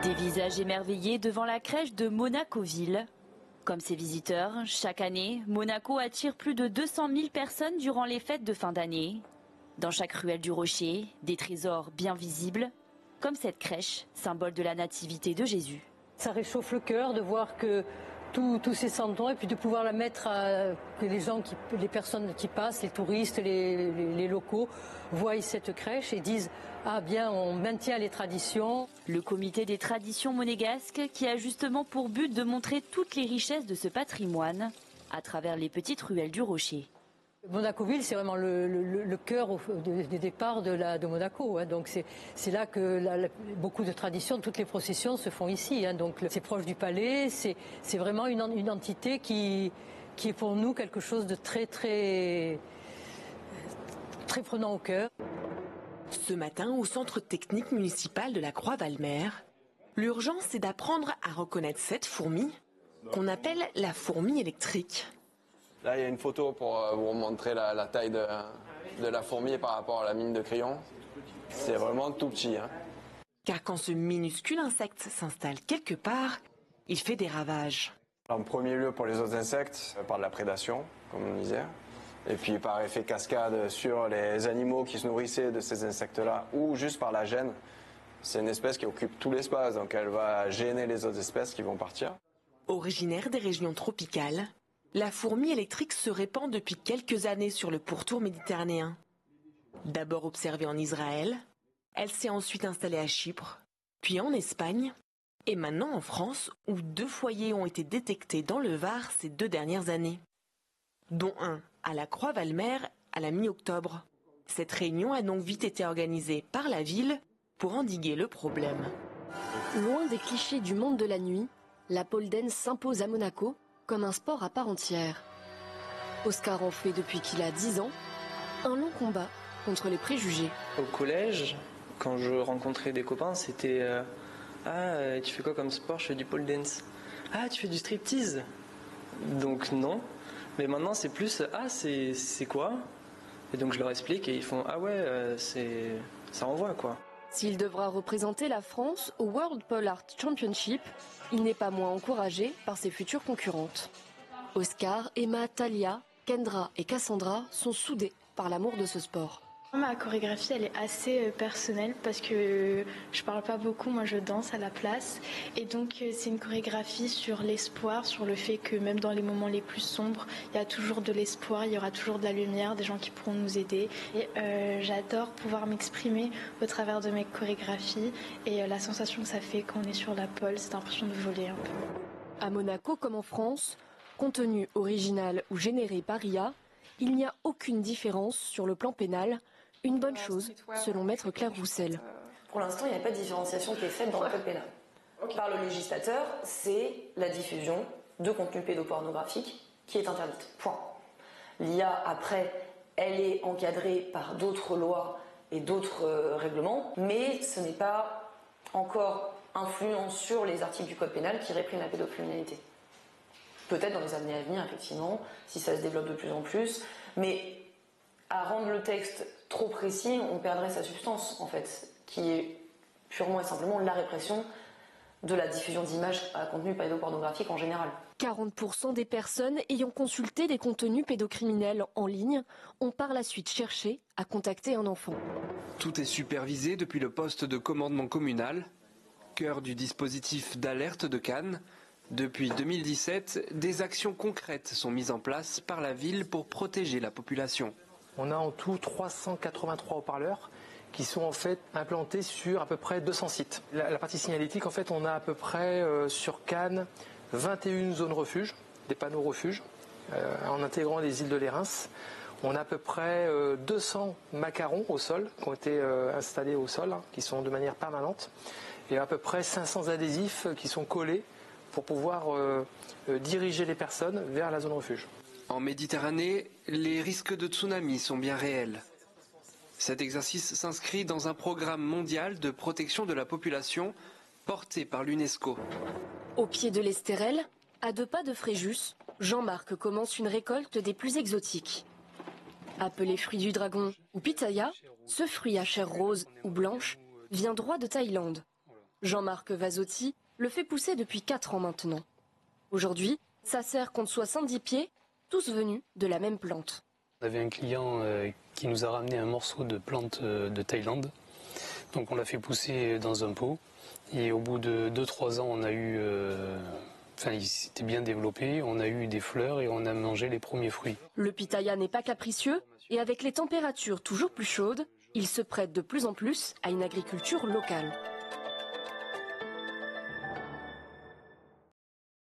Des visages émerveillés devant la crèche de Monacoville. Comme ses visiteurs, chaque année, Monaco attire plus de 200 000 personnes durant les fêtes de fin d'année. Dans chaque ruelle du Rocher, des trésors bien visibles, comme cette crèche, symbole de la nativité de Jésus. Ça réchauffe le cœur de voir que tous ces centres, et puis de pouvoir la mettre à que les personnes qui passent, les touristes, les locaux, voient cette crèche et disent « Ah bien, on maintient les traditions ». Le comité des traditions monégasques qui a justement pour but de montrer toutes les richesses de ce patrimoine à travers les petites ruelles du Rocher. Monacoville, c'est vraiment le cœur du départ de Monaco. Hein. Donc c'est là que beaucoup de traditions, toutes les processions se font ici. Hein. Donc c'est proche du palais, c'est vraiment une entité qui est pour nous quelque chose de très prenant au cœur. Ce matin, au centre technique municipal de la Croix-Valmer, l'urgence est d'apprendre à reconnaître cette fourmi qu'on appelle la fourmi électrique. Là, il y a une photo pour vous montrer la taille de la fourmi par rapport à la mine de crayon. C'est vraiment tout petit. Hein. Car quand ce minuscule insecte s'installe quelque part, il fait des ravages. En premier lieu pour les autres insectes, par de la prédation, comme on disait. Et puis par effet cascade sur les animaux qui se nourrissaient de ces insectes-là, ou juste par la gêne. C'est une espèce qui occupe tout l'espace, donc elle va gêner les autres espèces qui vont partir. Originaire des régions tropicales, la fourmi électrique se répand depuis quelques années sur le pourtour méditerranéen. D'abord observée en Israël, elle s'est ensuite installée à Chypre, puis en Espagne, et maintenant en France, où 2 foyers ont été détectés dans le Var ces 2 dernières années. Dont un à la Croix-Valmer à la mi-octobre. Cette réunion a donc vite été organisée par la ville pour endiguer le problème. Loin des clichés du monde de la nuit, la pole dance s'impose à Monaco comme un sport à part entière. Oscar en fait depuis qu'il a 10 ans un long combat contre les préjugés. Au collège, quand je rencontrais des copains, c'était ah, tu fais quoi comme sport? Je fais du pole dance. Ah, tu fais du striptease? Donc non. Mais maintenant c'est plus ah, c'est quoi? Et donc je leur explique et ils font ah ouais, ça envoie quoi. S'il devra représenter la France au World Pole Art Championship, il n'est pas moins encouragé par ses futures concurrentes. Oscar, Emma, Talia, Kendra et Cassandra sont soudés par l'amour de ce sport. Ma chorégraphie, elle est assez personnelle parce que je parle pas beaucoup, moi je danse à la place. Et donc c'est une chorégraphie sur l'espoir, sur le fait que même dans les moments les plus sombres, il y a toujours de l'espoir, il y aura toujours de la lumière, des gens qui pourront nous aider. Et j'adore pouvoir m'exprimer au travers de mes chorégraphies et la sensation que ça fait quand on est sur la pole, c'est l'impression de voler un peu. À Monaco comme en France, contenu original ou généré par IA, il n'y a aucune différence sur le plan pénal. Une bonne chose, selon Maître Claire Roussel. Pour l'instant, il n'y a pas de différenciation qui est faite dans le code pénal. Par le législateur, c'est la diffusion de contenu pédopornographique qui est interdite. Point. L'IA, après, elle est encadrée par d'autres lois et d'autres règlements, mais ce n'est pas encore influent sur les articles du code pénal qui répriment la pédocriminalité. Peut-être dans les années à venir, effectivement, si ça se développe de plus en plus, mais à rendre le texte trop précis, on perdrait sa substance, en fait, qui est purement et simplement la répression de la diffusion d'images à contenu pédopornographique en général. 40% des personnes ayant consulté des contenus pédocriminels en ligne ont par la suite cherché à contacter un enfant. Tout est supervisé depuis le poste de commandement communal, cœur du dispositif d'alerte de Cannes. Depuis 2017, des actions concrètes sont mises en place par la ville pour protéger la population. On a en tout 383 haut-parleurs qui sont en fait implantés sur à peu près 200 sites. La partie signalétique, en fait, on a à peu près sur Cannes 21 zones refuges, des panneaux refuges, en intégrant les îles de Lérins. On a à peu près 200 macarons au sol qui ont été installés au sol, qui sont de manière permanente, et à peu près 500 adhésifs qui sont collés pour pouvoir diriger les personnes vers la zone refuge. En Méditerranée, les risques de tsunami sont bien réels. Cet exercice s'inscrit dans un programme mondial de protection de la population porté par l'UNESCO. Au pied de l'Estérel, à 2 pas de Fréjus, Jean-Marc commence une récolte des plus exotiques. Appelé fruit du dragon ou pitaya, ce fruit à chair rose ou blanche vient droit de Thaïlande. Jean-Marc Vazotti le fait pousser depuis 4 ans maintenant. Aujourd'hui, sa serre compte 70 pieds, tous venus de la même plante. On avait un client qui nous a ramené un morceau de plante de Thaïlande. Donc on l'a fait pousser dans un pot. Et au bout de 2-3 ans, on a eu... il s'était bien développé, on a eu des fleurs et on a mangé les premiers fruits. Le pitaya n'est pas capricieux et avec les températures toujours plus chaudes, il se prête de plus en plus à une agriculture locale.